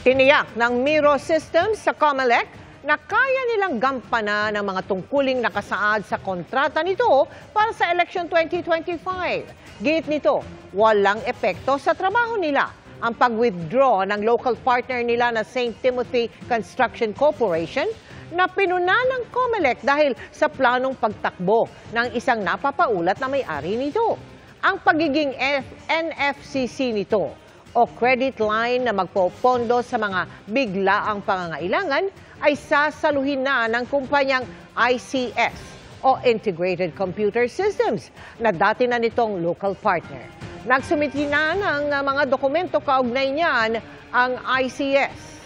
Tiniyak ng Miro Systems sa COMELEC na kaya nilang gampanan ang mga tungkuling nakasaad sa kontrata nito para sa election 2025. Git nito, walang epekto sa trabaho nila ang pag-withdraw ng local partner nila na St. Timothy Construction Corporation na pinuna ng COMELEC dahil sa planong pagtakbo ng isang napapaulat na may-ari nito. Ang pagiging NFCC nito o credit line na magpopondo sa mga biglaang pangangailangan ay sasaluhin na ng kumpanyang ICS o Integrated Computer Systems na dati na nitong local partner. Nagsumiti na ng mga dokumento kaugnay niyan ang ICS.